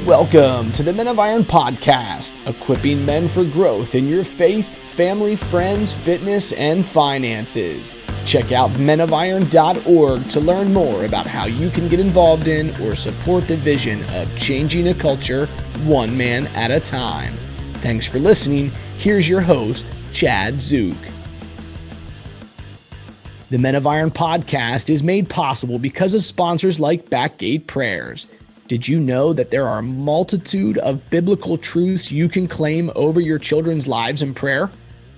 Welcome to the Men of Iron podcast, equipping men for growth in your faith, family, friends, fitness, and finances. Check out menofiron.org to learn more about how you can get involved in or support the vision of changing a culture one man at a time. Thanks for listening. Here's your host, Chad Zook. The Men of Iron podcast is made possible because of sponsors like Backgate Prayers. Did you know that there are a multitude of biblical truths you can claim over your children's lives in prayer?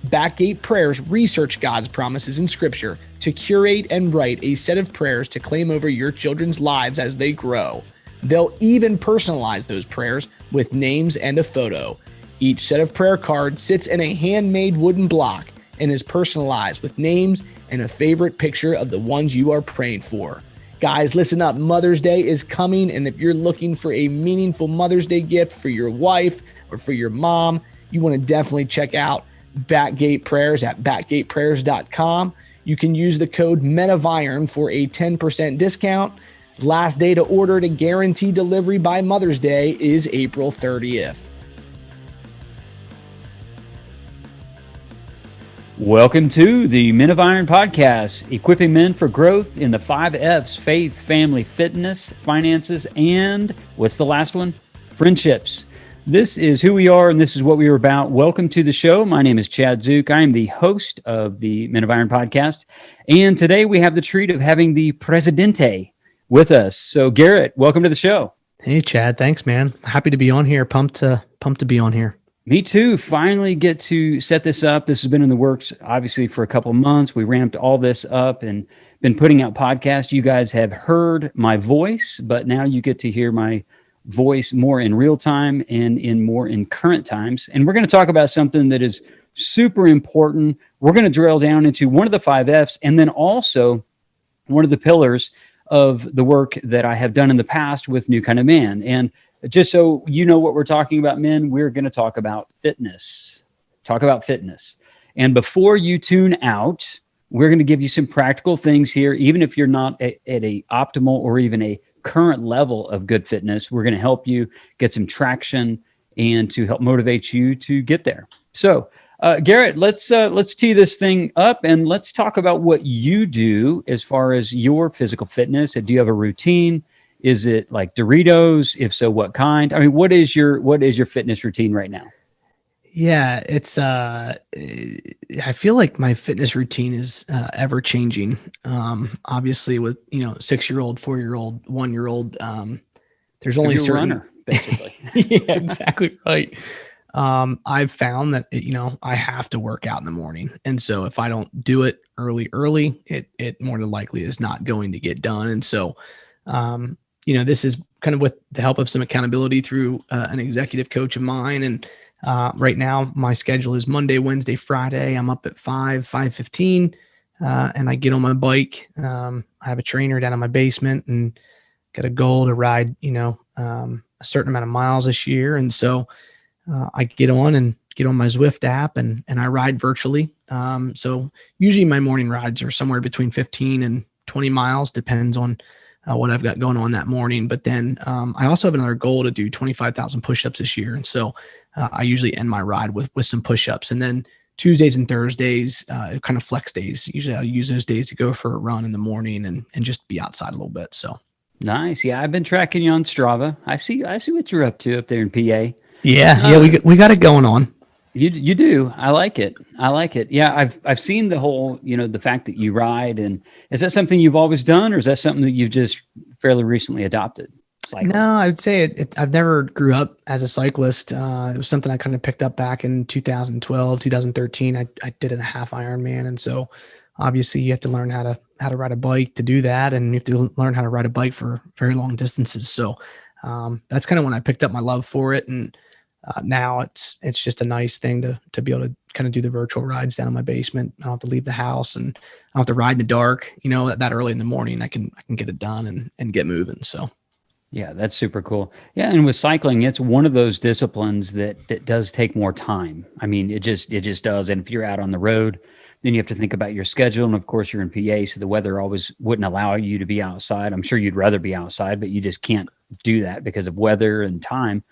Backgate Prayers research God's promises in Scripture to curate and write a set of prayers to claim over your children's lives as they grow. They'll even personalize those prayers with names and a photo. Each set of prayer cards sits in a handmade wooden block and is personalized with names and a favorite picture of the ones you are praying for. Guys, listen up. Mother's Day is coming, and if you're looking for a meaningful Mother's Day gift for your wife or for your mom, you want to definitely check out Backgate Prayers at backgateprayers.com. You can use the code MENOFIRON for a 10% discount. Last day to order to guarantee delivery by Mother's Day is April 30th. Welcome to the Men of Iron podcast, equipping men for growth in the 5 F's: faith, family, fitness, finances, and what's the last one? Friendships. This is who we are, and this is what we are about. Welcome to the show. My name is Chad Zook. I am the host of the Men of Iron podcast, and today we have the treat of having the Presidente with us. So, Garret, welcome to the show. Hey, Chad. Thanks, man. Happy to be on here. Pumped to be on here. Me too. Finally get to set this up. This has been in the works, obviously, for a couple of months. We ramped all this up and been putting out podcasts. You guys have heard my voice, but now you get to hear my voice more in real time and in current times. And we're going to talk about something that is super important. We're going to drill down into one of the 5 F's and then also one of the pillars of the work that I have done in the past with New Kind of Man. And just so you know what we're talking about, men, we're going to talk about fitness. And before you tune out, we're going to give you some practical things here. Even if you're not at a optimal or even a current level of good fitness, we're going to help you get some traction and to help motivate you to get there. So, Garret, let's tee this thing up and let's talk about what you do as far as your physical fitness. Do you have a routine? Is it like Doritos? If so, what kind? I mean, what is your fitness routine right now? Yeah, it's I feel like my fitness routine is ever changing. Obviously with, 6-year-old, 4-year-old, 1-year-old, there's only certain runner, basically. Yeah, exactly right. I've found that I have to work out in the morning. And so if I don't do it early, it more than likely is not going to get done. And so this is kind of with the help of some accountability through an executive coach of mine. And right now my schedule is Monday, Wednesday, Friday. I'm up at 5:15, and I get on my bike. I have a trainer down in my basement and got a goal to ride, a certain amount of miles this year. And so I get on my Zwift app and I ride virtually. So usually my morning rides are somewhere between 15 and 20 miles, depends on what I've got going on that morning. But then I also have another goal to do 25,000 push-ups this year. And so I usually end my ride with some push-ups. And then Tuesdays and Thursdays, kind of flex days. Usually I'll use those days to go for a run in the morning and just be outside a little bit. So nice. Yeah, I've been tracking you on Strava. I see what you're up to up there in PA. Yeah, we got it going on. You do. I like it. Yeah, I've seen the whole, the fact that you ride. And is that something you've always done, or is that something that you've just fairly recently adopted? Cycling? No, I would say I've never grew up as a cyclist. It was something I kind of picked up back in 2012, 2013. I did a half Ironman. And so obviously you have to learn how to ride a bike to do that. And you have to learn how to ride a bike for very long distances. So that's kind of when I picked up my love for it. And now it's just a nice thing to be able to kind of do the virtual rides down in my basement. I don't have to leave the house and I don't have to ride in the dark, that early in the morning. I can get it done and get moving. So yeah, that's super cool. Yeah. And with cycling, it's one of those disciplines that does take more time. I mean, it just does. And if you're out on the road, Then you have to think about your schedule. And of course you're in PA, so the weather always wouldn't allow you to be outside. I'm sure you'd rather be outside, but you just can't do that because of weather and time.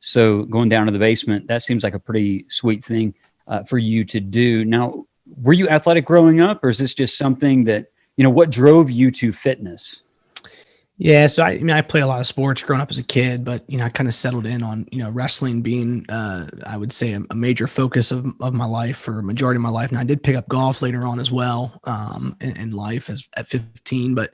So going down to the basement, that seems like a pretty sweet thing for you to do. Now, were you athletic growing up, or is this just something that, what drove you to fitness? Yeah, so I played a lot of sports growing up as a kid, but I kind of settled in on wrestling being I would say a major focus of my life for a majority of my life. And I did pick up golf later on as well in life at 15, but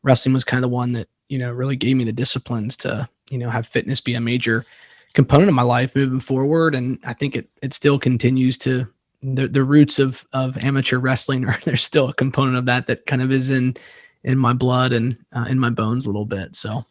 wrestling was kind of the one that really gave me the disciplines to have fitness be a major component of my life moving forward. And I think it still continues to the roots of amateur wrestling, or there's still a component of that kind of is in my blood and in my bones a little bit. So,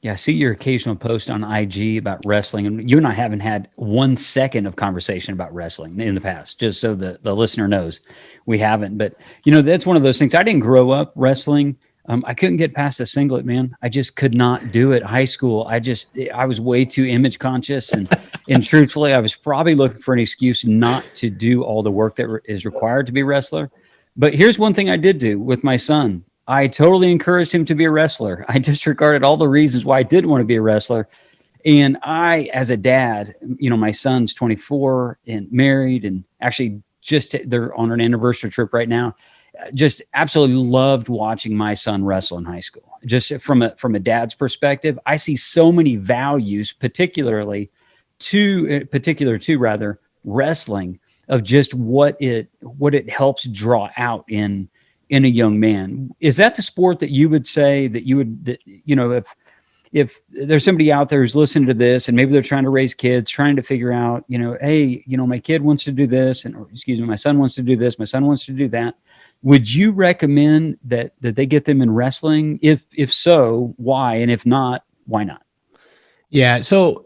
yeah, I see your occasional post on IG about wrestling, and you and I haven't had 1 second of conversation about wrestling in the past, just so the listener knows we haven't. But, that's one of those things. I didn't grow up wrestling. I couldn't get past a singlet, man. I just could not do it. High school, I was way too image conscious. And truthfully, I was probably looking for an excuse not to do all the work that is required to be a wrestler. But here's one thing I did do with my son. I totally encouraged him to be a wrestler. I disregarded all the reasons why I didn't want to be a wrestler. And I, as a dad, my son's 24 and married, and actually they're on an anniversary trip right now. Just absolutely loved watching my son wrestle in high school. Just from a dad's perspective, I see so many values, particular to wrestling, of just what it helps draw out in a young man. Is that the sport that you would say that you would, if there's somebody out there who's listening to this and maybe they're trying to raise kids, trying to figure out, hey, my kid wants to do this, my son wants to do this, my son wants to do that. Would you recommend that they get them in wrestling? If so, why? And if not, why not? Yeah. So,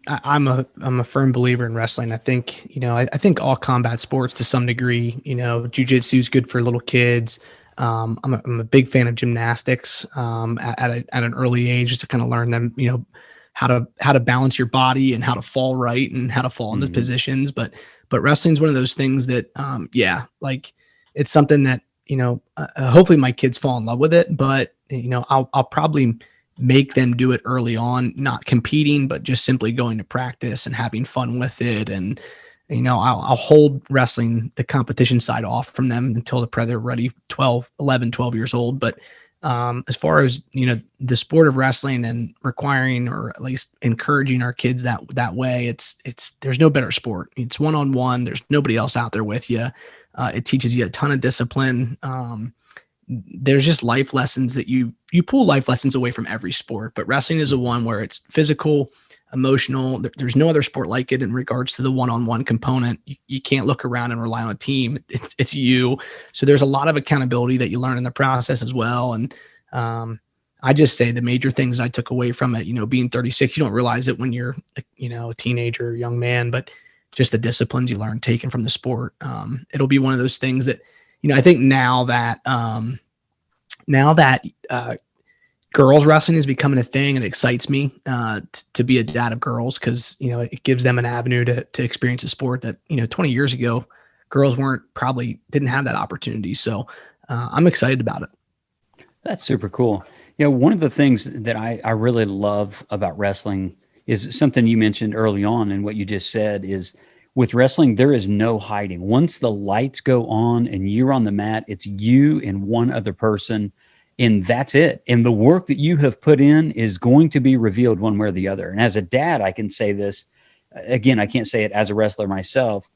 I'm a firm believer in wrestling. I think, I think all combat sports to some degree, jiu-jitsu is good for little kids. I'm a big fan of gymnastics at an early age, just to kind of learn them, how to balance your body and how to fall right and how to fall into positions. But wrestling is one of those things that, it's something that, hopefully my kids fall in love with it, but, I'll probably make them do it early on, not competing, but just simply going to practice and having fun with it. And, I'll hold wrestling, the competition side, off from them until they're ready, 12 years old. But as far as, the sport of wrestling and requiring, or at least encouraging our kids that way, there's no better sport. It's one-on-one. There's nobody else out there with you. It teaches you a ton of discipline. There's just life lessons that you pull life lessons away from every sport, but wrestling is the one where it's physical, emotional. There's no other sport like it in regards to the one-on-one component. You can't look around and rely on a team. It's you. So there's a lot of accountability that you learn in the process as well. And I just say the major things I took away from it, being 36, you don't realize it when you're, a teenager, young man, but just the disciplines you learn taken from the sport. It'll be one of those things that, I think now that girls wrestling is becoming a thing, it excites me to be a dad of girls, because it gives them an avenue to experience a sport that 20 years ago girls didn't have that opportunity. So I'm excited about it. That's super cool. One of the things that I really love about wrestling is something you mentioned early on, and what you just said is, with wrestling, there is no hiding. Once the lights go on and you're on the mat, it's you and one other person, and that's it. And the work that you have put in is going to be revealed one way or the other. And as a dad, I can say this, again, I can't say it as a wrestler myself,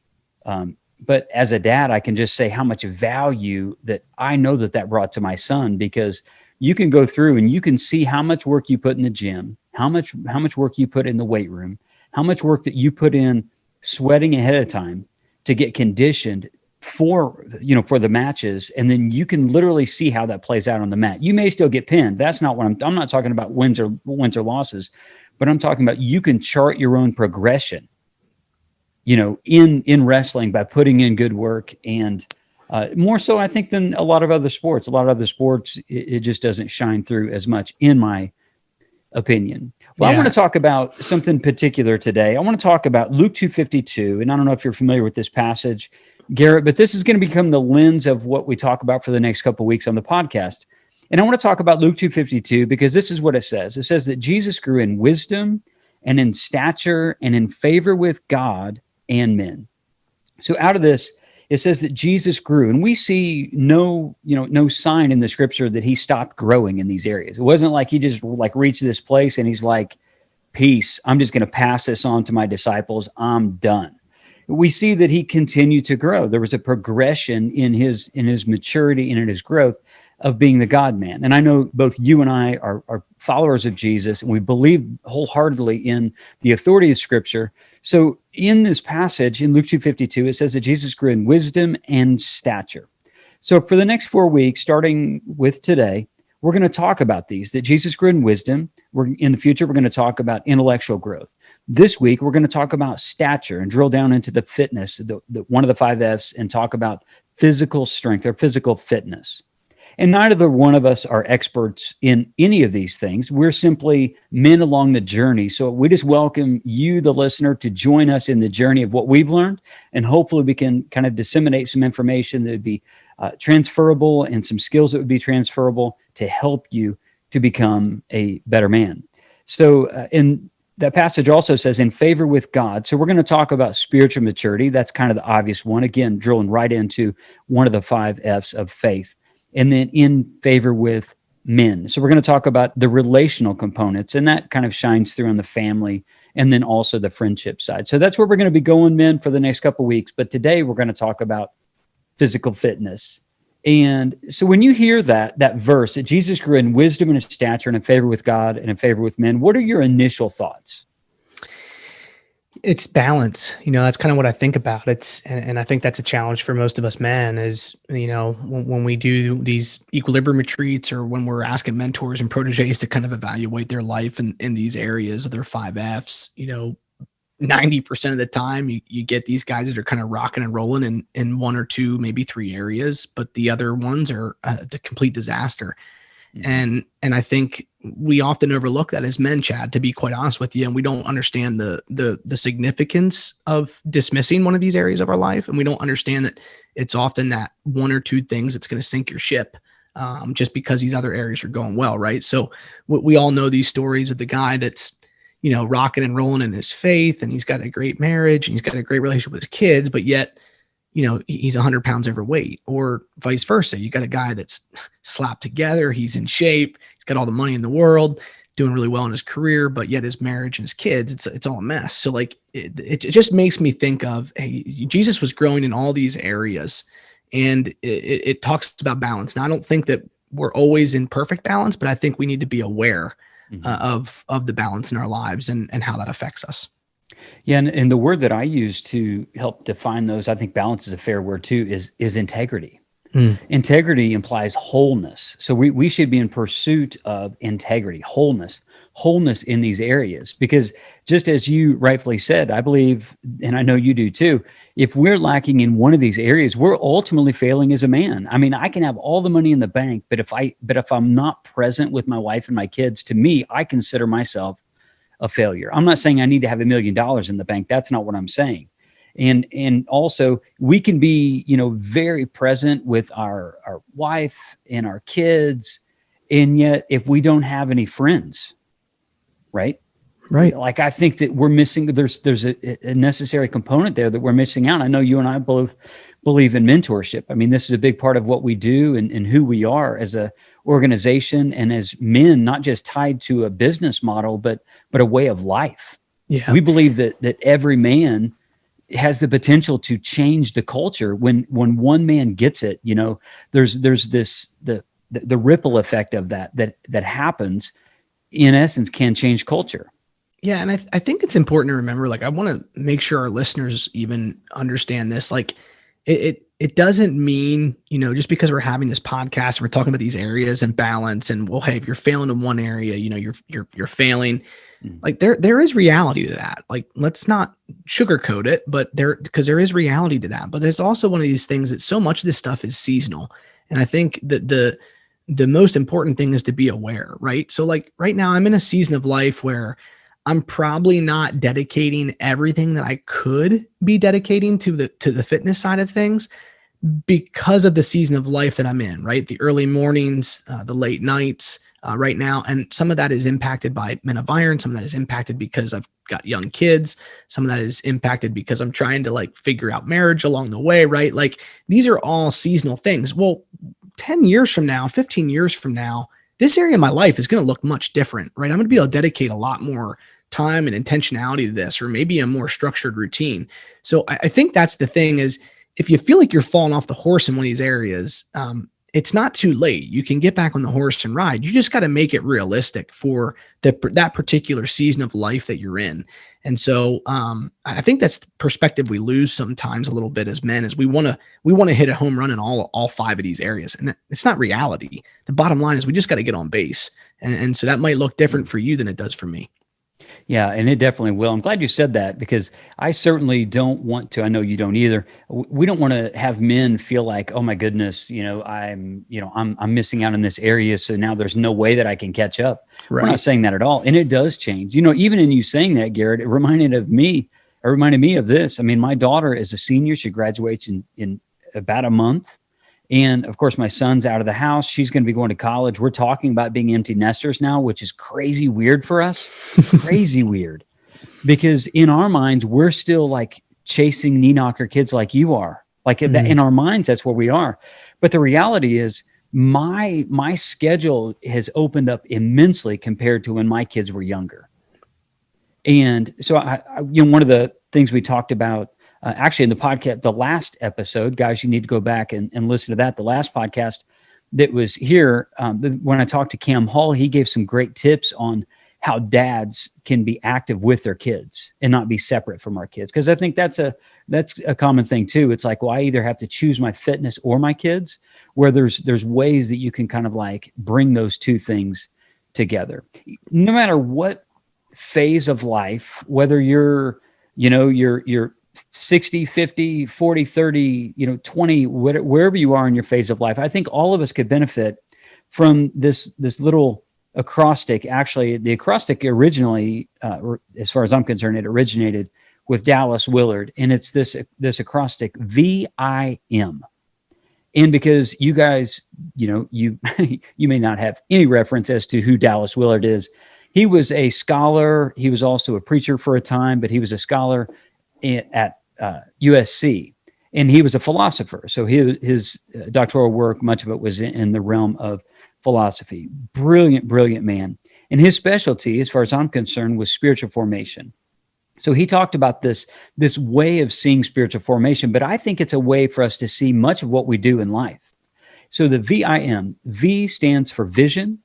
but as a dad, I can just say how much value that I know that brought to my son, because you can go through and you can see how much work you put in the gym, how much work you put in the weight room, how much work that you put in sweating ahead of time to get conditioned for the matches. And then you can literally see how that plays out on the mat. You may still get pinned. That's not what I'm not talking about wins or losses, but I'm talking about you can chart your own progression, in wrestling by putting in good work. And more so, I think, than a lot of other sports. A lot of other sports, it just doesn't shine through as much, in my opinion. Well, yeah. I want to talk about something particular today. I want to talk about Luke 2:52, and I don't know if you're familiar with this passage, Garret, but this is going to become the lens of what we talk about for the next couple of weeks on the podcast. And I want to talk about Luke 2:52 because this is what it says. It says that Jesus grew in wisdom and in stature and in favor with God and men. So out of this, it says that Jesus grew, and we see no sign in the scripture that he stopped growing in these areas. It wasn't like he just like reached this place and he's like, peace, I'm just going to pass this on to my disciples. I'm done. We see that he continued to grow. There was a progression in his maturity and in his growth of being the God-man. And I know both you and I are followers of Jesus, and we believe wholeheartedly in the authority of Scripture. So in this passage, in Luke 2:52, it says that Jesus grew in wisdom and stature. So for the next 4 weeks, starting with today, we're going to talk about these, that Jesus grew in wisdom. In the future, we're going to talk about intellectual growth. This week, we're going to talk about stature and drill down into the fitness, one of the 5 F's, and talk about physical strength or physical fitness. And neither one of us are experts in any of these things. We're simply men along the journey. So we just welcome you, the listener, to join us in the journey of what we've learned. And hopefully we can kind of disseminate some information that would be transferable and some skills that would be transferable to help you to become a better man. So in that passage also says in favor with God. So we're going to talk about spiritual maturity. That's kind of the obvious one. Again, drilling right into one of the 5 F's of faith. And then in favor with men. So we're going to talk about the relational components, and that kind of shines through on the family and then also the friendship side. So that's where we're going to be going, men, for the next couple of weeks. But today we're going to talk about physical fitness. And so when you hear that verse, that Jesus grew in wisdom and in stature and in favor with God and in favor with men, what are your initial thoughts? It's balance. That's kind of what I think about. And I think that's a challenge for most of us men is, when we do these equilibrium retreats or when we're asking mentors and proteges to kind of evaluate their life in these areas of their 5 F's, 90% of the time you get these guys that are kind of rocking and rolling in 1 or 2, maybe 3 areas, but the other ones are the complete disaster. Mm-hmm. And I think we often overlook that as men, Chad, to be quite honest with you. And we don't understand the significance of dismissing one of these areas of our life. And we don't understand that it's often that 1 or 2 things that's going to sink your ship just because these other areas are going well, right? So we all know these stories of the guy that's, rocking and rolling in his faith, and he's got a great marriage and he's got a great relationship with his kids, but yet, he's 100 pounds overweight, or vice versa. You got a guy that's slapped together. He's in shape. He's got all the money in the world, doing really well in his career, but yet his marriage and his kids, it's all a mess. So like, it just makes me think of, hey, Jesus was growing in all these areas, and it talks about balance. Now, I don't think that we're always in perfect balance, but I think we need to be aware of the balance in our lives and how that affects us. Yeah, and the word that I use to help define those, I think balance is a fair word too, is integrity. Integrity implies wholeness. So we should be in pursuit of integrity, wholeness in these areas. Because just as you rightfully said, I believe, and I know you do too, if we're lacking in one of these areas, we're ultimately failing as a man. I mean, I can have all the money in the bank, but if I'm not present with my wife and my kids, to me, I consider myself a failure. I'm not saying I need to have $1 million in the bank. That's not what I'm saying. And also we can be, very present with our wife and our kids. And yet if we don't have any friends, right? Like, I think that we're missing, there's a necessary component there that we're missing out. I know you and I both believe in mentorship. I mean, this is a big part of what we do and who we are as a organization and as men, not just tied to a business model, but a way of life. Yeah. We believe that every man has the potential to change the culture. When one man gets it, there's this, the ripple effect of that happens, in essence, can change culture. Yeah. And I think it's important to remember, like, I want to make sure our listeners even understand this. Like, it doesn't mean, just because we're having this podcast and we're talking about these areas and balance and, well, hey, if you're failing in one area, you're failing. Like there is reality to that. Like, let's not sugarcoat it, but because there is reality to that. But there's also one of these things that so much of this stuff is seasonal. And I think that the most important thing is to be aware, right? So like right now I'm in a season of life where I'm probably not dedicating everything that I could be dedicating to the fitness side of things because of the season of life that I'm in, right? The early mornings, the late nights, right now. And some of that is impacted by Men of Iron. Some of that is impacted because I've got young kids. Some of that is impacted because I'm trying to like figure out marriage along the way, right? Like these are all seasonal things. Well, 10 years from now, 15 years from now, this area of my life is going to look much different, right? I'm going to be able to dedicate a lot more time and intentionality to this, or maybe a more structured routine. So I think that's the thing is, if you feel like you're falling off the horse in one of these areas, it's not too late. You can get back on the horse and ride. You just got to make it realistic for that particular season of life that you're in. And so I think that's the perspective we lose sometimes a little bit as men, is we want to hit a home run in all 5 of these areas. And it's not reality. The bottom line is we just got to get on base. And so that might look different for you than it does for me. Yeah, and it definitely will. I'm glad you said that, because I certainly don't want to. I know you don't either. We don't want to have men feel like, oh my goodness, I'm missing out in this area, so now there's no way that I can catch up. Right. We're not saying that at all, and it does change. Even in you saying that, Garrett, it reminded me of this. I mean, my daughter is a senior; she graduates in about a month. And of course, my son's out of the house. She's going to be going to college. We're talking about being empty nesters now, which is crazy weird for us. Crazy weird. Because in our minds, we're still like chasing knee knocker kids like you are. Like in our minds, that's where we are. But the reality is my schedule has opened up immensely compared to when my kids were younger. And so one of the things we talked about, actually in the podcast, the last episode, guys, you need to go back and listen to that. The last podcast that was here, when I talked to Cam Hall, he gave some great tips on how dads can be active with their kids and not be separate from our kids. Because I think that's a common thing too. It's like, well, I either have to choose my fitness or my kids, where there's ways that you can kind of like bring those two things together. No matter what phase of life, whether you're 60, 50, 40, 30, 20, wherever you are in your phase of life, I think all of us could benefit from this little acrostic. Actually, the acrostic originally, as far as I'm concerned, it originated with Dallas Willard, and it's this acrostic VIM. And because you guys, you may not have any reference as to who Dallas Willard is. He was a scholar. He was also a preacher for a time, but he was a scholar at USC, and he was a philosopher. So his doctoral work, much of it was in the realm of philosophy. Brilliant man. And his specialty, as far as I'm concerned, was spiritual formation. So he talked about this way of seeing spiritual formation, but I think it's a way for us to see much of what we do in life. So the VIM, V stands for vision,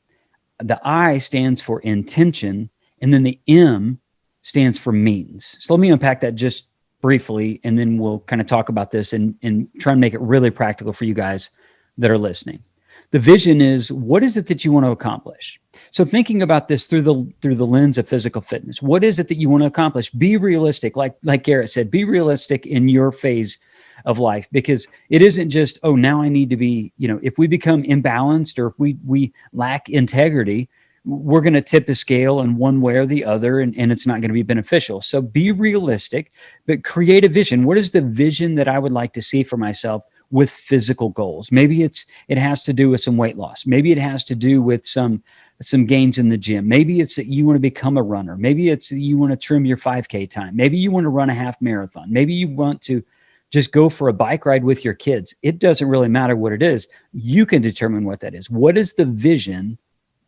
the I stands for intention, and then the M stands for means. So let me unpack that just briefly, and then we'll kind of talk about this and try and make it really practical for you guys that are listening. The vision is, what is it that you want to accomplish? So thinking about this through the lens of physical fitness, what is it that you want to accomplish? Be realistic. Like Garrett said, be realistic in your phase of life, because it isn't just, oh, now I need to be, if we become imbalanced or if we lack integrity, we're going to tip the scale in one way or the other, and it's not going to be beneficial. So be realistic, but create a vision. What is the vision that I would like to see for myself with physical goals? Maybe it has to do with some weight loss. Maybe it has to do with some gains in the gym. Maybe it's that you want to become a runner. Maybe it's that you want to trim your 5K time. Maybe you want to run a half marathon. Maybe you want to just go for a bike ride with your kids. It doesn't really matter what it is. You can determine what that is. What is the vision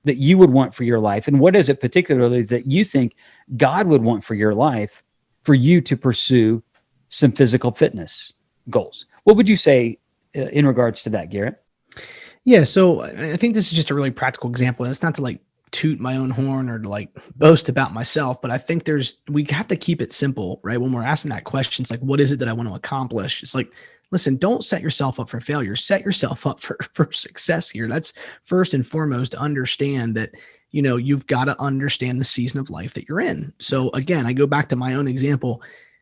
that you would want for your life? And what is it particularly that you think God would want for your life for you to pursue some physical fitness goals? What would you say in regards to that, Garrett? Yeah, so I think this is just a really practical example. And it's not to like toot my own horn or to like boast about myself, but I think we have to keep it simple, right? When we're asking that question, it's like, what is it that I want to accomplish? It's like, listen, don't set yourself up for failure. Set yourself up for success here. That's first and foremost, to understand that, you've got to understand the season of life that you're in. So again, I go back to my own example.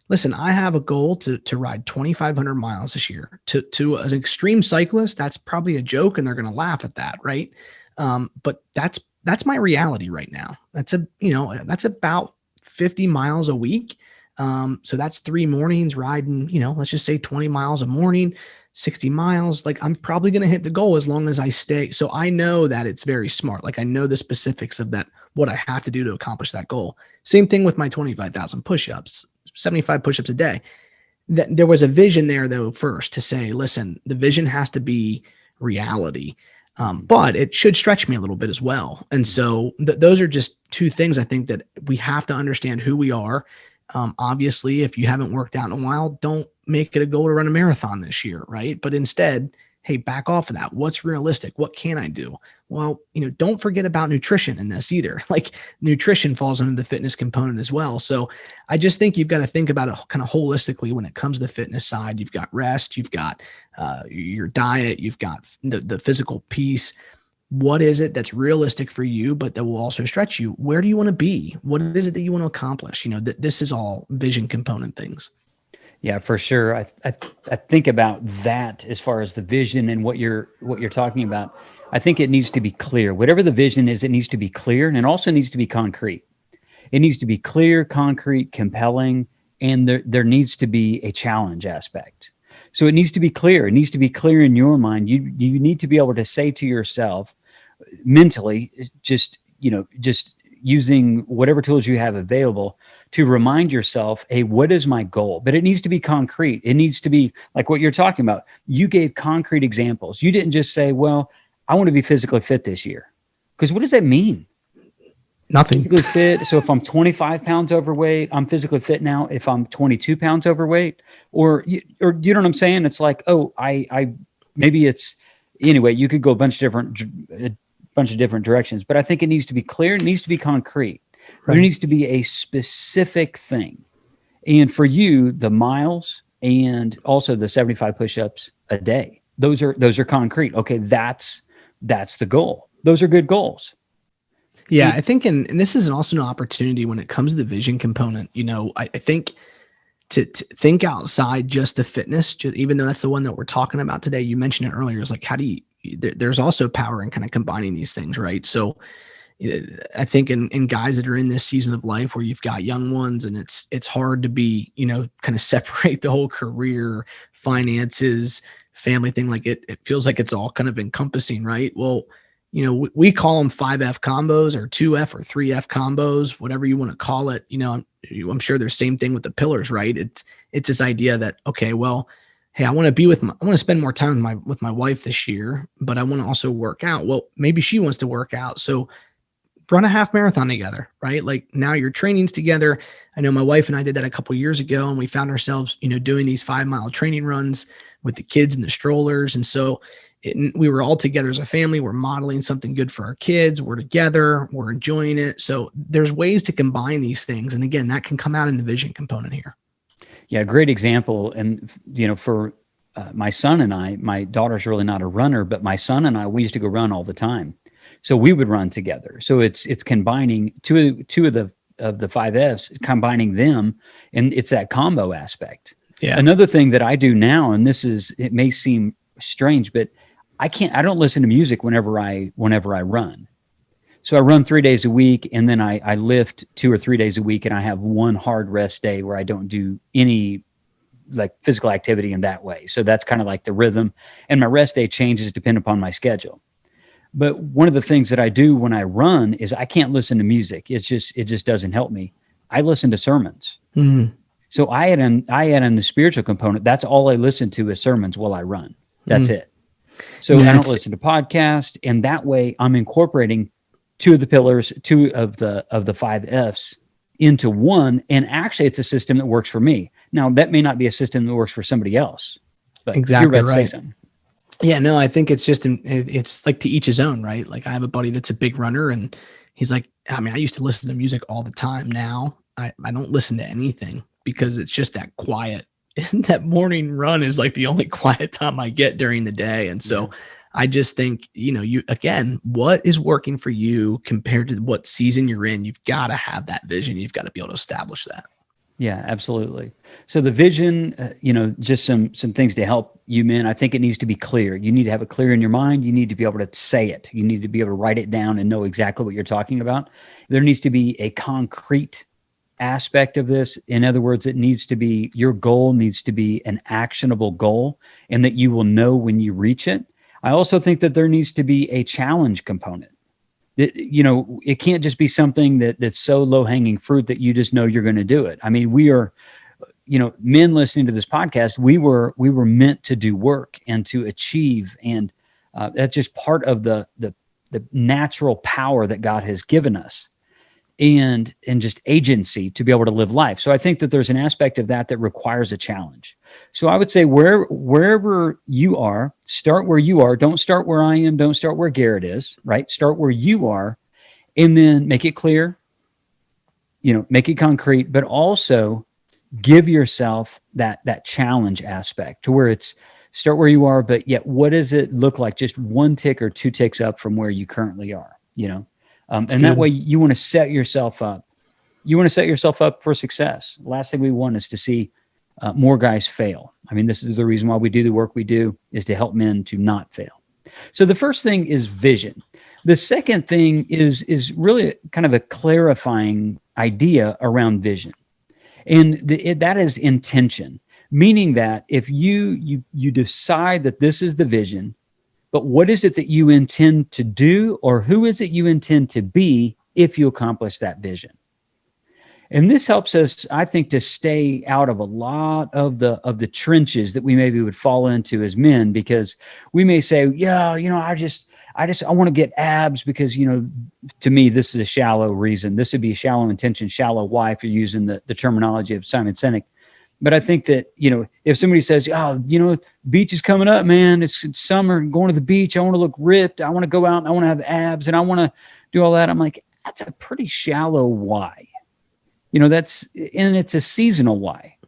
Listen, I have a goal to ride 2,500 miles this year. To an extreme cyclist, that's probably a joke and they're going to laugh at that, right? But that's my reality right now. That's about 50 miles a week. So that's 3 mornings riding, let's just say 20 miles a morning, 60 miles. Like I'm probably going to hit the goal as long as I stay. So I know that it's very smart. Like I know the specifics of that, what I have to do to accomplish that goal. Same thing with my 25,000 push-ups, 75 push-ups a day. There was a vision there though, first to say, listen, the vision has to be reality. But it should stretch me a little bit as well. And so those are just two things I think that we have to understand who we are. Obviously, if you haven't worked out in a while, don't make it a goal to run a marathon this year, right? But instead, hey, back off of that. What's realistic? What can I do? Well, don't forget about nutrition in this either. Like nutrition falls under the fitness component as well. So I just think you've got to think about it kind of holistically when it comes to the fitness side. You've got rest, you've got your diet, you've got the physical piece. What is it that's realistic for you, but that will also stretch you? Where do you want to be? What is it that you want to accomplish? This is all vision component things. Yeah, for sure. I think about that as far as the vision and what you're talking about. I think it needs to be clear. Whatever the vision is, it needs to be clear, and it also needs to be concrete. It needs to be clear, concrete, compelling, and there needs to be a challenge aspect. So it needs to be clear. It needs to be clear in your mind. You need to be able to say to yourself mentally, just using whatever tools you have available to remind yourself, hey, what is my goal? But it needs to be concrete. It needs to be like what you're talking about. You gave concrete examples. You didn't just say, well, I want to be physically fit this year. Because what does that mean? Nothing. Physically fit. So if I'm 25 pounds overweight, I'm physically fit now. If I'm 22 pounds overweight, or you know what I'm saying? It's like, oh, I maybe it's, anyway, you could go a bunch of different directions, but I think it needs to be clear. It needs to be concrete. Right. There needs to be a specific thing. And for you, the miles and also the 75 push-ups a day, those are concrete. Okay. That's the goal. Those are good goals. Yeah. I think, and this is also an opportunity when it comes to the vision component, I think to think outside just the fitness, even though that's the one that we're talking about today, you mentioned it earlier, is like, how do you, there's also power in kind of combining these things, right? So I think in guys that are in this season of life where you've got young ones and it's hard to be, kind of separate the whole career, finances, family thing. Like it feels like it's all kind of encompassing, right? Well, we call them 5F combos or 2F or 3F combos, whatever you want to call it. I'm sure there's same thing with the pillars, right? It's this idea that, okay, well, hey, I want to spend more time with my wife this year, but I want to also work out. Well, maybe she wants to work out. So run a half marathon together, right? Like now your training's together. I know my wife and I did that a couple of years ago, and we found ourselves, doing these 5-mile training runs with the kids and the strollers. And so we were all together as a family. We're modeling something good for our kids. We're together. We're enjoying it. So there's ways to combine these things. And again, that can come out in the vision component here. Yeah, great example. And, for my son and I, my daughter's really not a runner, but my son and I, we used to go run all the time. So we would run together. So it's combining two of the 5Fs, combining them, and it's that combo aspect. Yeah. Another thing that I do now, and it may seem strange, but I don't listen to music whenever I run. So I run 3 days a week, and then I lift 2 or 3 days a week, and I have one hard rest day where I don't do any like physical activity in that way. So that's kind of like the rhythm, and my rest day changes depending upon my schedule. But one of the things that I do when I run is I can't listen to music. It just doesn't help me. I listen to sermons. Mm. So I add in the spiritual component. That's all I listen to is sermons while I run. That's it. So I don't listen to podcasts, and that way I'm incorporating 2 of the pillars, 2 of the 5Fs into one. And actually it's a system that works for me. Now that may not be a system that works for somebody else, but exactly you're right. Yeah, no, I think it's like to each his own, right? Like I have a buddy that's a big runner, and he's like, I used to listen to music all the time. Now I don't listen to anything because it's just that quiet. And that morning run is like the only quiet time I get during the day. And so I just think, what is working for you compared to what season you're in? You've got to have that vision. You've got to be able to establish that. Yeah, absolutely. So the vision, just some things to help you men. I think it needs to be clear. You need to have it clear in your mind. You need to be able to say it. You need to be able to write it down and know exactly what you're talking about. There needs to be a concrete aspect of this. In other words, your goal needs to be an actionable goal and that you will know when you reach it. I also think that there needs to be a challenge component. It can't just be something that's so low-hanging fruit that you just know you're going to do it. I mean, we are, men listening to this podcast, we were meant to do work and to achieve. And that's just part of the natural power that God has given us and just agency to be able to live life. So I think that there's an aspect of that requires a challenge. So I would say wherever you are, start where you are. Don't start where I am. Don't start where Garret is, right? Start where you are and then make it clear, make it concrete, but also give yourself that challenge aspect to where it's start where you are, but yet what does it look like just one tick or two ticks up from where you currently are, and good. That way you want to set yourself up. You want to set yourself up for success. The last thing we want is to see more guys fail. I mean, this is the reason why we do the work we do, is to help men to not fail. So the first thing is vision. The second thing is really kind of a clarifying idea around vision. And that is intention, meaning that if you decide that this is the vision, but what is it that you intend to do, or who is it you intend to be if you accomplish that vision? And this helps us, I think, to stay out of a lot of the trenches that we maybe would fall into as men, because we may say, yeah, I want to get abs because, to me, this is a shallow reason. This would be a shallow intention, shallow why, if you're using the terminology of Simon Sinek. But I think that, if somebody says, beach is coming up, man, it's summer, I'm going to the beach, I want to look ripped, I want to go out and I want to have abs and I want to do all that. I'm like, that's a pretty shallow why. And it's a seasonal why.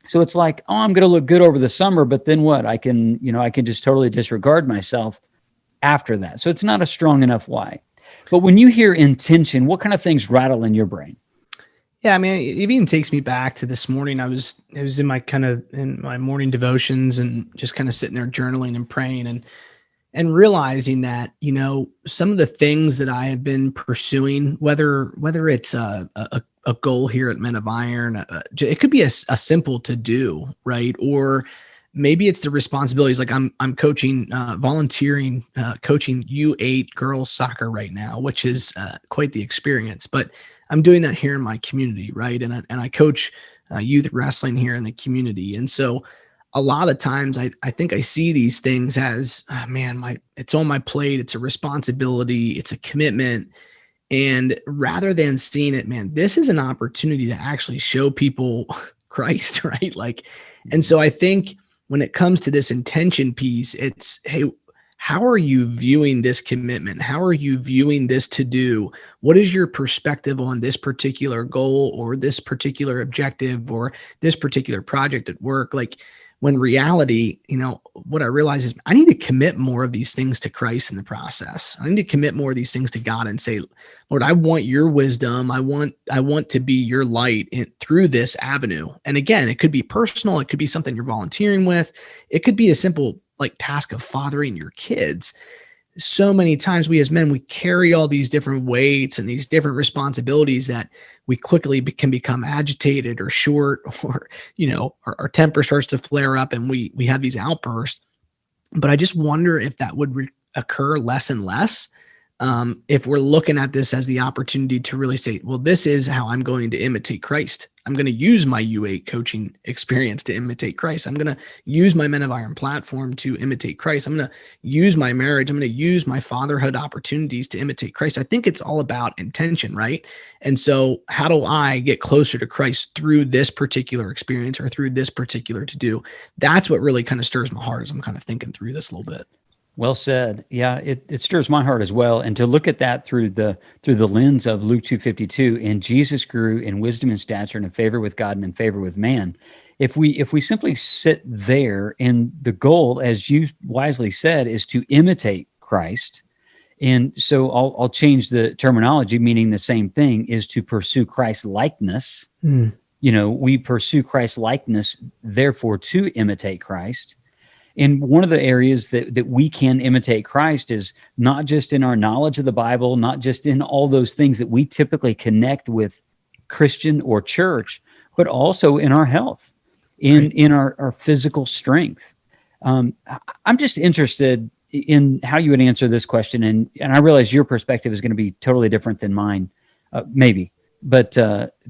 So it's like, I'm going to look good over the summer, but then what? I can just totally disregard myself after that. So it's not a strong enough why. But when you hear intention, what kind of things rattle in your brain? Yeah, I mean, it even takes me back to this morning. I was in my morning devotions and just kind of sitting there journaling and praying and realizing that, some of the things that I have been pursuing, whether it's a goal here at Men of Iron, it could be a simple to do, right? Or maybe it's the responsibilities. Like I'm coaching, volunteering, coaching U8 girls soccer right now, which is quite the experience. But I'm doing that here in my community, right? And I coach youth wrestling here in the community, and so a lot of times I think I see these things as, it's on my plate. It's a responsibility. It's a commitment. And rather than seeing it, man, this is an opportunity to actually show people Christ, right? And so I think when it comes to this intention piece, it's, hey, how are you viewing this commitment? How are you viewing this to do? What is your perspective on this particular goal or this particular objective or this particular project at work? When reality, what I realize is I need to commit more of these things to Christ in the process. I need to commit more of these things to God and say, Lord, I want your wisdom. I want to be your light through this avenue. And again, it could be personal. It could be something you're volunteering with. It could be a simple task of fathering your kids. So many times we as men, we carry all these different weights and these different responsibilities that we quickly can become agitated or short, or, our temper starts to flare up and we have these outbursts. But I just wonder if that would occur less and less. If we're looking at this as the opportunity to really say, well, this is how I'm going to imitate Christ. I'm going to use my U8 coaching experience to imitate Christ. I'm going to use my Men of Iron platform to imitate Christ. I'm going to use my marriage. I'm going to use my fatherhood opportunities to imitate Christ. I think it's all about intention, right? And so how do I get closer to Christ through this particular experience or through this particular to do? That's what really kind of stirs my heart as I'm kind of thinking through this a little bit. Well said. Yeah, it stirs my heart as well. And to look at that through the lens of Luke 2:52, and Jesus grew in wisdom and stature and in favor with God and in favor with man. If we simply sit there, and the goal, as you wisely said, is to imitate Christ. And so I'll change the terminology, meaning the same thing, is to pursue Christ likeness. We pursue Christ likeness, therefore to imitate Christ. And one of the areas that we can imitate Christ is not just in our knowledge of the Bible, not just in all those things that we typically connect with Christian or church, but also in our health, in our physical strength. I'm just interested in how you would answer this question. And I realize your perspective is going to be totally different than mine, maybe, but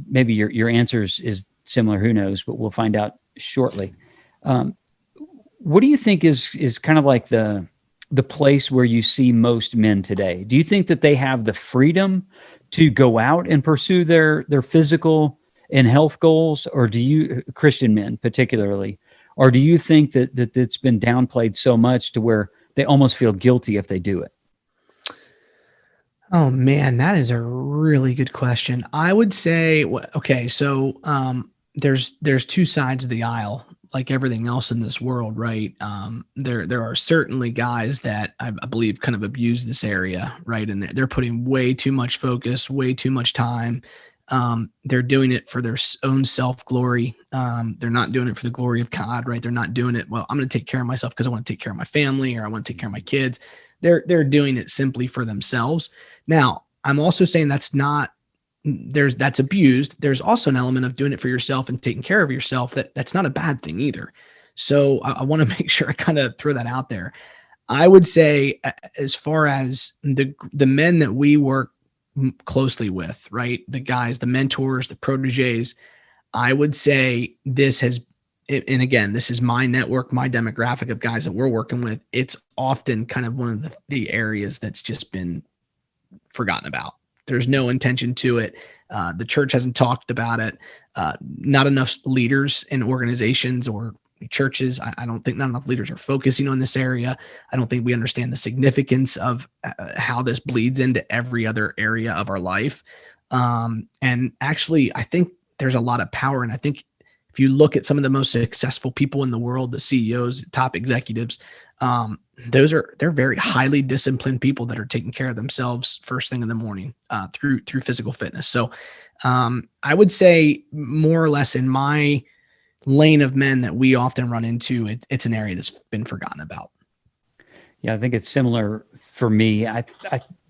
maybe your answer is similar. Who knows? But we'll find out shortly. What do you think is kind of like the place where you see most men today? Do you think that they have the freedom to go out and pursue their physical and health goals, or do you, Christian men particularly, or do you think that it's been downplayed so much to where they almost feel guilty if they do it? Oh man, that is a really good question. I would say, okay, so there's two sides of the aisle, like everything else in this world, right? There are certainly guys that I believe kind of abuse this area, right? And they're putting way too much focus, way too much time. They're doing it for their own self-glory. They're not doing it for the glory of God, right? They're not doing it, well, I'm going to take care of myself because I want to take care of my family, or I want to take care of my kids. They're doing it simply for themselves. Now, I'm also saying that's abused. There's also an element of doing it for yourself and taking care of yourself that's not a bad thing either. So I want to make sure I kind of throw that out there. I would say, as far as the men that we work closely with, right? The guys, the mentors, the proteges, I would say this has, and again, this is my network, my demographic of guys that we're working with. It's often kind of one of the areas that's just been forgotten about. There's no intention to it. The church hasn't talked about it. Not enough leaders in organizations or churches. I don't think not enough leaders are focusing on this area. I don't think we understand the significance of how this bleeds into every other area of our life. And actually, I think there's a lot of power. And I think if you look at some of the most successful people in the world, the CEOs, top executives, they're very highly disciplined people that are taking care of themselves first thing in the morning through physical fitness. So I would say more or less in my lane of men that we often run into, it's an area that's been forgotten about. Yeah, I think it's similar for me.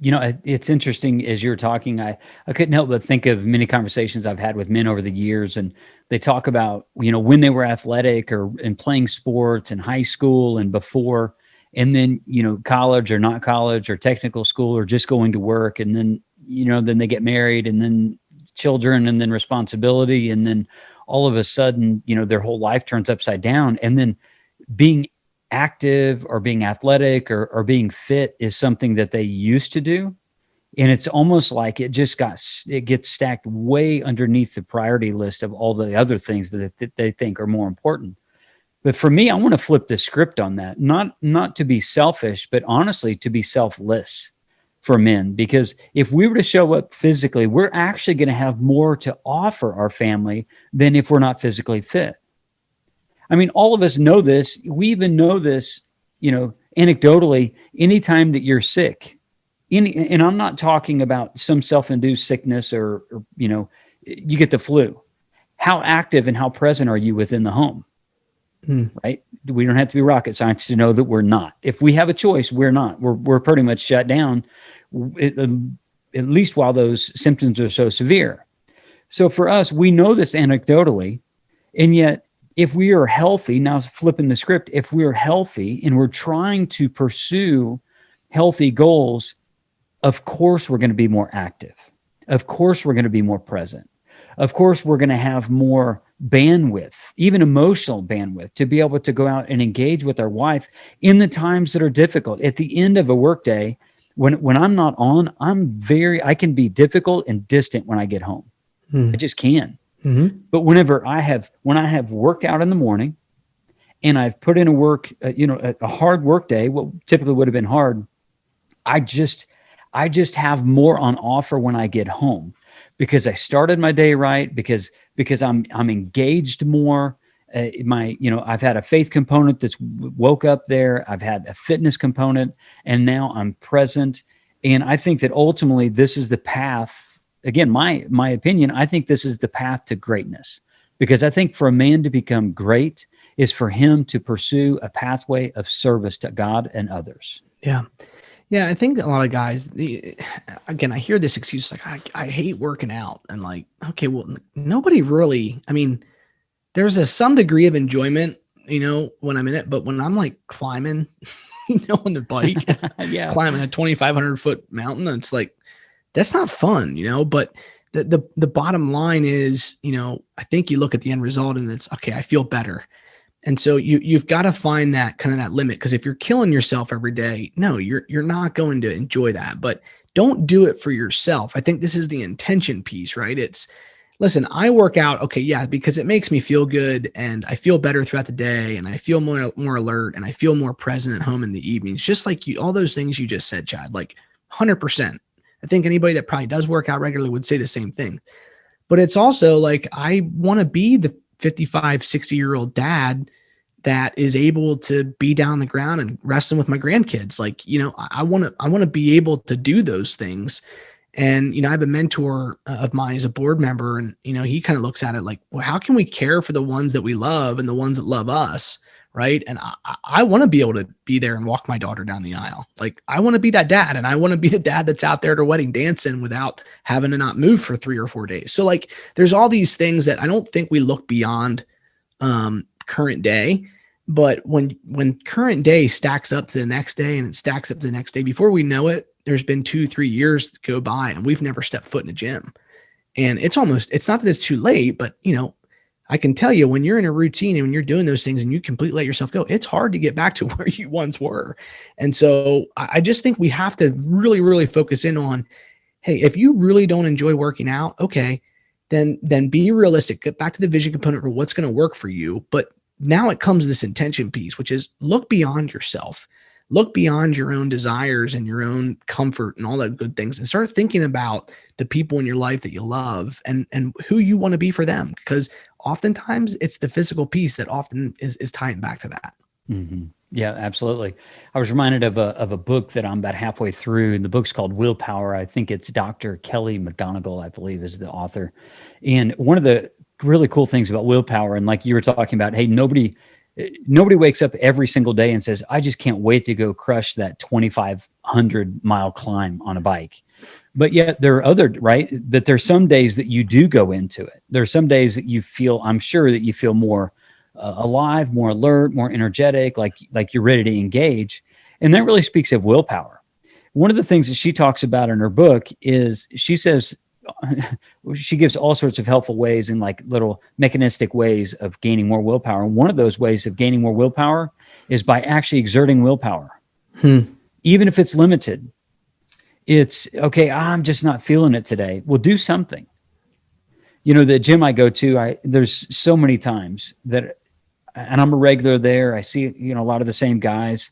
It's interesting as you're talking, I couldn't help but think of many conversations I've had with men over the years, and they talk about, when they were athletic or in playing sports in high school and before, and then, college or not college or technical school or just going to work. And then, then they get married and then children and then responsibility. And then all of a sudden, their whole life turns upside down. And then being active or being athletic or being fit is something that they used to do. And it's almost like it gets stacked way underneath the priority list of all the other things that they think are more important. But for me, I want to flip the script on that, not to be selfish, but honestly to be selfless for men. Because if we were to show up physically, we're actually going to have more to offer our family than if we're not physically fit. I mean, all of us know this. We even know this, anecdotally, anytime that you're sick. And I'm not talking about some self-induced sickness or you get the flu. How active and how present are you within the home? Right? We don't have to be rocket science to know that we're not. If we have a choice, we're not. We're pretty much shut down, at least while those symptoms are so severe. So for us, we know this anecdotally, and yet if we are healthy, now flipping the script, if we're healthy and we're trying to pursue healthy goals, of course we're going to be more active. Of course we're going to be more present. Of course we're going to have more bandwidth, even emotional bandwidth, to be able to go out and engage with our wife in the times that are difficult. At the end of a workday, when I'm not on, I can be difficult and distant when I get home. I just can. Mm-hmm. But when I have worked out in the morning and I've put in a hard work day, what typically would have been hard, I just have more on offer when I get home because I started my day right, because I'm engaged more. I've had a faith component that's woke up there. I've had a fitness component, and now I'm present. And I think that ultimately this is the path. Again, my opinion, I think this is the path to greatness, because I think for a man to become great is for him to pursue a pathway of service to God and others. Yeah. Yeah, I think a lot of guys, again, I hear this excuse like, I hate working out. And like, okay, well, nobody really, I mean, there's some degree of enjoyment, when I'm in it, but when I'm like climbing, on the bike, Yeah. climbing a 2,500-foot mountain, it's like, that's not fun, but the bottom line is, I think you look at the end result and it's, okay, I feel better. And so you've got to find that kind of that limit. Because if you're killing yourself every day, no, you're not going to enjoy that. But don't do it for yourself. I think this is the intention piece, right? It's, listen, I work out, okay, yeah, because it makes me feel good and I feel better throughout the day and I feel more alert and I feel more present at home in the evenings. Just like all those things you just said, Chad, like 100%. I think anybody that probably does work out regularly would say the same thing. But it's also like, I want to be the 55, 60-year-old dad that is able to be down the ground and wrestling with my grandkids. Like, I want to be able to do those things. And, I have a mentor of mine as a board member, and, he kind of looks at it like, well, how can we care for the ones that we love and the ones that love us? Right. And I want to be able to be there and walk my daughter down the aisle. Like, I want to be that dad, and I want to be the dad that's out there at her wedding dancing without having to not move for 3 or 4 days. So like, there's all these things that I don't think we look beyond current day. But when current day stacks up to the next day and it stacks up to the next day, before we know it, there's been 2-3 years go by and we've never stepped foot in a gym. And it's not that it's too late, but I can tell you, when you're in a routine and when you're doing those things and you completely let yourself go, it's hard to get back to where you once were. And so I just think we have to really, really focus in on, hey, if you really don't enjoy working out, okay, then be realistic. Get back to the vision component for what's going to work for you. But now it comes this intention piece, which is look beyond yourself, look beyond your own desires and your own comfort and all that good things, and start thinking about the people in your life that you love and who you want to be for them. Because oftentimes it's the physical piece that often is tying back to that. Mm-hmm. Yeah, absolutely. I was reminded of a book that I'm about halfway through, and the book's called Willpower. I think it's Dr. Kelly McGonigal, I believe, is the author. And one of the really cool things about willpower, and like you were talking about, hey, nobody wakes up every single day and says, I just can't wait to go crush that 2,500 mile climb on a bike. But yet there are that there's some days that you do go into it. There are some days that you feel, I'm sure that you feel more alive, more alert, more energetic, like you're ready to engage. And that really speaks of willpower. One of the things that she talks about in her book is she says, she gives all sorts of helpful ways and like little mechanistic ways of gaining more willpower. And one of those ways of gaining more willpower is by actually exerting willpower. Even if it's limited. It's okay, I'm just not feeling it today. Well, do something. The gym I go to, there's so many times that, and I'm a regular there. I see, a lot of the same guys,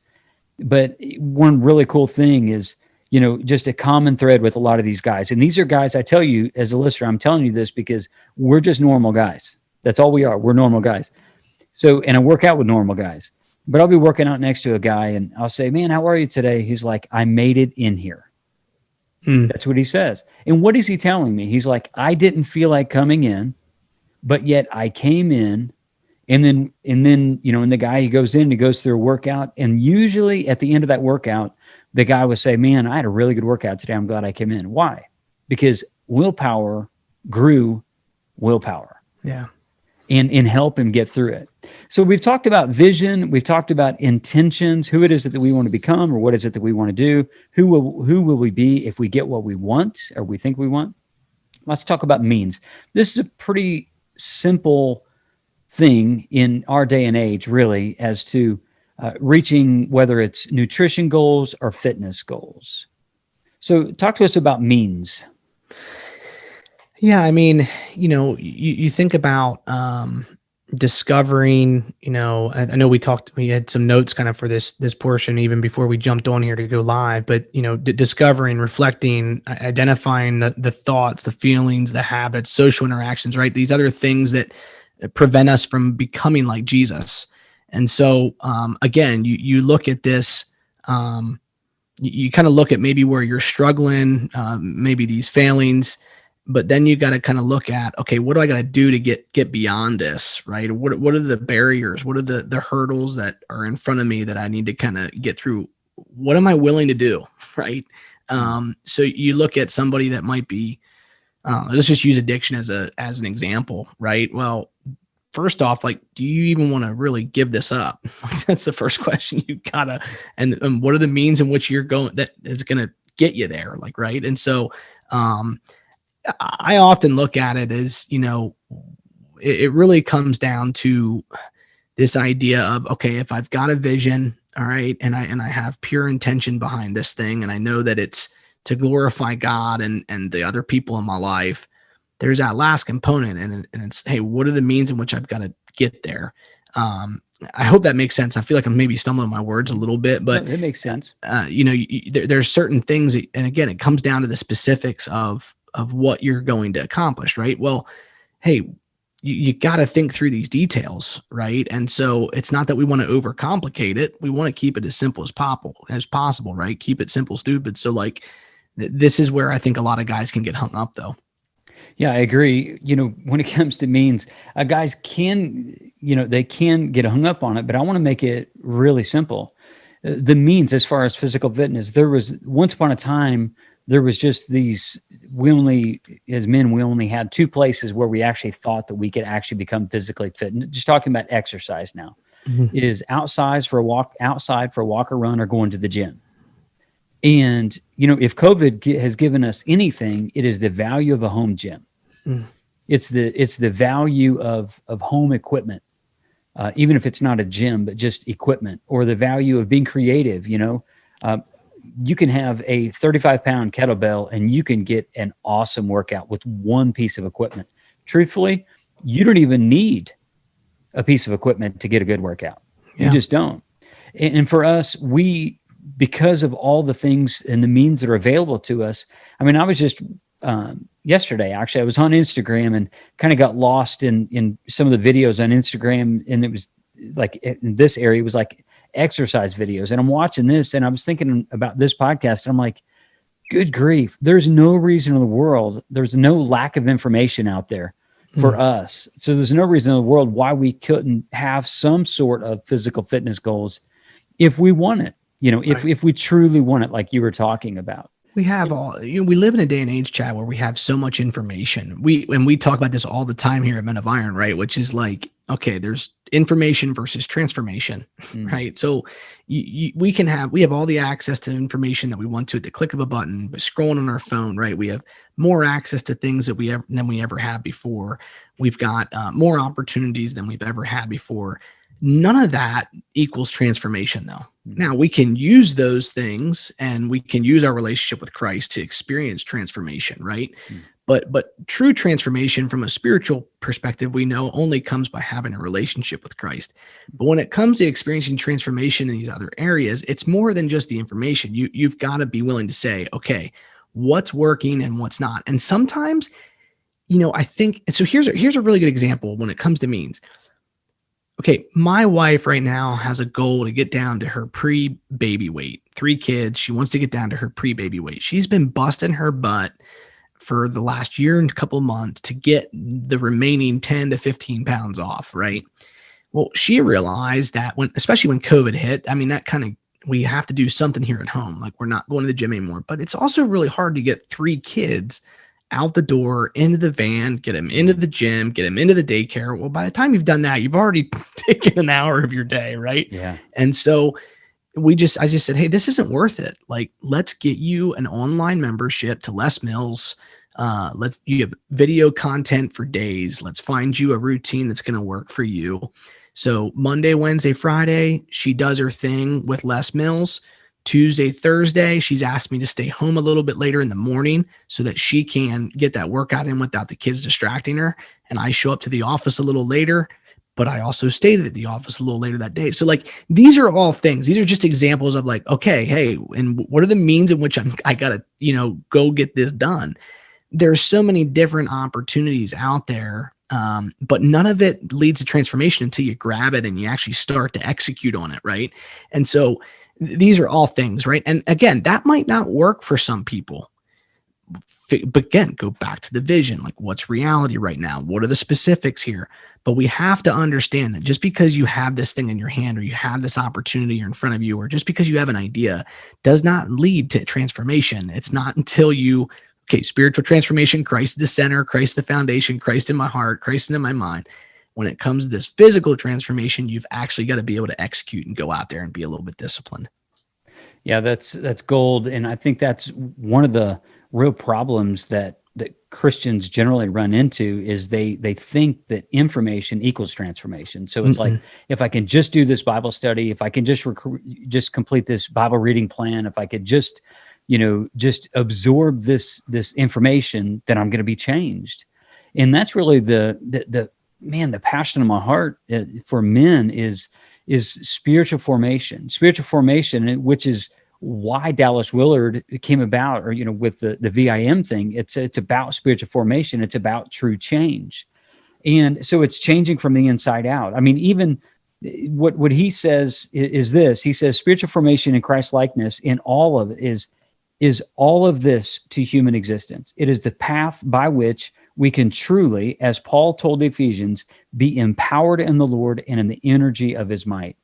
but one really cool thing is, just a common thread with a lot of these guys. And these are guys, I tell you as a listener, I'm telling you this because we're just normal guys. That's all we are. We're normal guys. So, and I work out with normal guys, but I'll be working out next to a guy and I'll say, man, how are you today? He's like, I made it in here. That's what he says. And what is he telling me? He's like, I didn't feel like coming in, but yet I came in. And then, and the guy, he goes through a workout. And usually at the end of that workout, the guy would say, man, I had a really good workout today. I'm glad I came in. Why? Because willpower grew willpower. Yeah. And help him get through it. So we've talked about vision. We've talked about intentions, who it is that we want to become, or what is it that we want to do? Who will we be if we get what we want or we think we want? Let's talk about means. This is a pretty simple thing in our day and age, really, as to reaching whether it's nutrition goals or fitness goals. So talk to us about means. Yeah, I mean, you think about discovering, I know we had some notes kind of for this portion even before we jumped on here to go live, but, discovering, reflecting, identifying the thoughts, the feelings, the habits, social interactions, right? These other things that prevent us from becoming like Jesus. And so, again, you look at this, you kind of look at maybe where you're struggling, maybe these failings, but then you got to kind of look at, okay, what do I got to do to get beyond this, right? What are the barriers? What are the hurdles that are in front of me that I need to kind of get through what am I willing to do? Right. So you look at somebody that might be, let's just use addiction as an example, right? Well, first off, like, do you even want to really give this up? That's the first question you gotta, and what are the means in which you're going that is going to get you there? Like, right. And so, I often look at it as, it really comes down to this idea of, okay, if I've got a vision, all right, and I have pure intention behind this thing, and I know that it's to glorify God and the other people in my life, there's that last component, and it's, hey, what are the means in which I've got to get there? I hope that makes sense. I feel like I'm maybe stumbling on my words a little bit, but it makes sense. There's certain things, and again, it comes down to the specifics of what you're going to accomplish, right? Well, hey, you got to think through these details, right? And so it's not that we want to overcomplicate it. We want to keep it as simple as possible, right? Keep it simple, stupid. So like, this is where I think a lot of guys can get hung up, though. Yeah, I agree. When it comes to means, guys can, they can get hung up on it, but I want to make it really simple. The means, as far as physical fitness, there was once upon a time, there was just these, as men, we only had two places where we actually thought that we could actually become physically fit. And just talking about exercise now, it is outside for a walk or run, or going to the gym. And, if COVID has given us anything, it is the value of a home gym. It's the value of home equipment, even if it's not a gym, but just equipment, or the value of being creative. You can have a 35-pound kettlebell and you can get an awesome workout with one piece of equipment. Truthfully, you don't even need a piece of equipment to get a good workout. You just don't. And for us, because of all the things and the means that are available to us. I mean, I was just yesterday, actually, I was on Instagram and kind of got lost in some of the videos on Instagram. And it was like, in this area, it was like exercise videos. And I'm watching this and I was thinking about this podcast. And I'm like, good grief. There's no reason in the world. There's no lack of information out there for us. So there's no reason in the world why we couldn't have some sort of physical fitness goals if we want it. If we truly want it, like you were talking about. We have we live in a day and age, Chad, where we have so much information. We talk about this all the time here at Men of Iron, right? Which is like, okay, there's information versus transformation, right? So we have all the access to information that we want to at the click of a button, but scrolling on our phone, right? We have more access to things than we ever had before. We've got more opportunities than we've ever had before. None of that equals transformation, though. Now, we can use those things and we can use our relationship with Christ to experience transformation, right? But true transformation from a spiritual perspective, we know only comes by having a relationship with Christ. But when it comes to experiencing transformation in these other areas, it's more than just the information. You've got to be willing to say, okay, what's working and what's not. And sometimes, I think, and so here's a really good example when it comes to means. Okay, my wife right now has a goal to get down to her pre-baby weight. 3 kids. She wants to get down to her pre-baby weight. She's been busting her butt for the last year and a couple of months to get the remaining 10 to 15 pounds off, right? Well, she realized that especially when COVID hit, I mean, we have to do something here at home. Like, we're not going to the gym anymore. But it's also really hard to get 3 kids out the door, into the van, get them into the gym, get them into the daycare. Well, by the time you've done that, you've already taken an hour of your day, right? Yeah. And so I just said, hey, this isn't worth it. Like, let's get you an online membership to Les Mills. You have video content for days. Let's find you a routine that's going to work for you. So Monday, Wednesday, Friday, she does her thing with Les Mills. Tuesday, Thursday, she's asked me to stay home a little bit later in the morning so that she can get that workout in without the kids distracting her. And I show up to the office a little later, but I also stayed at the office a little later that day. So like, these are all things. These are just examples of like, okay, hey, and what are the means in which I got to, go get this done? There's so many different opportunities out there. But none of it leads to transformation until you grab it and you actually start to execute on it. Right. And so these are all things, right? And again, that might not work for some people, but again, go back to the vision. Like, what's reality right now? What are the specifics here? But we have to understand that just because you have this thing in your hand, or you have this opportunity in front of you, or just because you have an idea, does not lead to transformation. It's not until you, okay, spiritual transformation, Christ the center, Christ the foundation, Christ in my heart, Christ in my mind. When it comes to this physical transformation, you've actually got to be able to execute and go out there and be a little bit disciplined. Yeah, that's gold. And I think that's one of the real problems that Christians generally run into is they think that information equals transformation. So it's like, if I can just do this Bible study, if I can just complete this Bible reading plan, if I could just absorb this information, then I'm going to be changed. And that's really the passion of my heart for men is spiritual formation, which is why Dallas Willard came about, or, with the VIM thing. It's about spiritual formation. It's about true change. And so it's changing from the inside out. I mean, even what he says is this. He says spiritual formation and Christ likeness in all of it is all of this to human existence. It is the path by which we can truly, as Paul told the Ephesians, be empowered in the Lord and in the energy of his might,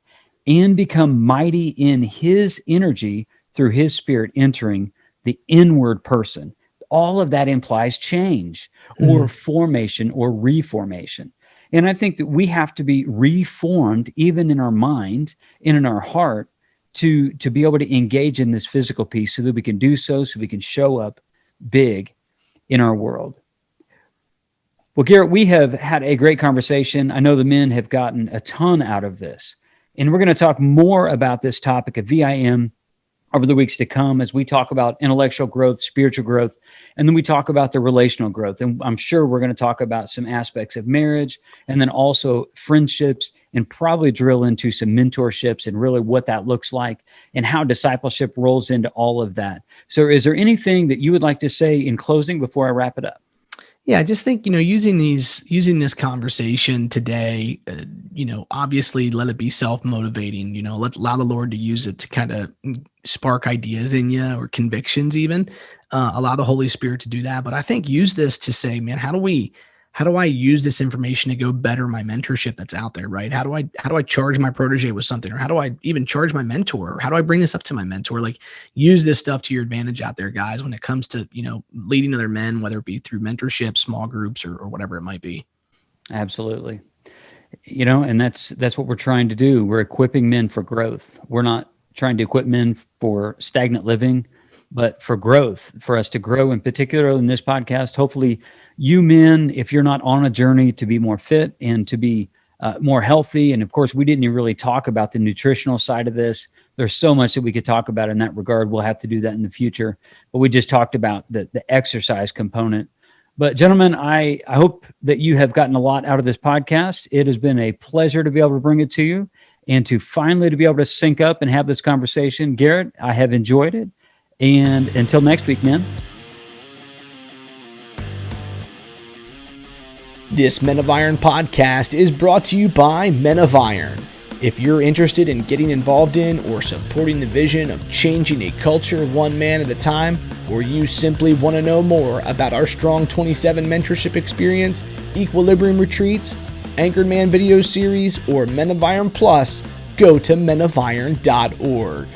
and become mighty in his energy through his Spirit entering the inward person. All of that implies change or formation or reformation. And I think that we have to be reformed even in our mind and in our heart to be able to engage in this physical piece so that we can do so we can show up big in our world. Well, Garret, we have had a great conversation. I know the men have gotten a ton out of this. And we're going to talk more about this topic of VIM over the weeks to come as we talk about intellectual growth, spiritual growth, and then we talk about the relational growth. And I'm sure we're going to talk about some aspects of marriage and then also friendships, and probably drill into some mentorships and really what that looks like and how discipleship rolls into all of that. So is there anything that you would like to say in closing before I wrap it up? Yeah, I just think, using this conversation today, obviously let it be self-motivating, allow the Lord to use it to kind of spark ideas in you, or convictions even, allow the Holy Spirit to do that. But I think use this to say, man, how do I use this information to go better my mentorship that's out there, right? How do I charge my protege with something, or how do I even charge my mentor? Or how do I bring this up to my mentor? Like, use this stuff to your advantage out there, guys, when it comes to, leading other men, whether it be through mentorship, small groups, or whatever it might be. Absolutely. And that's what we're trying to do. We're equipping men for growth. We're not trying to equip men for stagnant living, but for growth, for us to grow, in particular in this podcast. Hopefully you men, if you're not on a journey to be more fit and to be more healthy, and of course, we didn't even really talk about the nutritional side of this. There's so much that we could talk about in that regard. We'll have to do that in the future, but we just talked about the exercise component. But gentlemen, I hope that you have gotten a lot out of this podcast. It has been a pleasure to be able to bring it to you and to finally to be able to sync up and have this conversation. Garret, I have enjoyed it. And until next week, man. This Men of Iron podcast is brought to you by Men of Iron. If you're interested in getting involved in or supporting the vision of changing a culture one man at a time, or you simply want to know more about our Strong 27 mentorship experience, Equilibrium retreats, Anchored Man video series, or Men of Iron Plus, go to menofiron.org.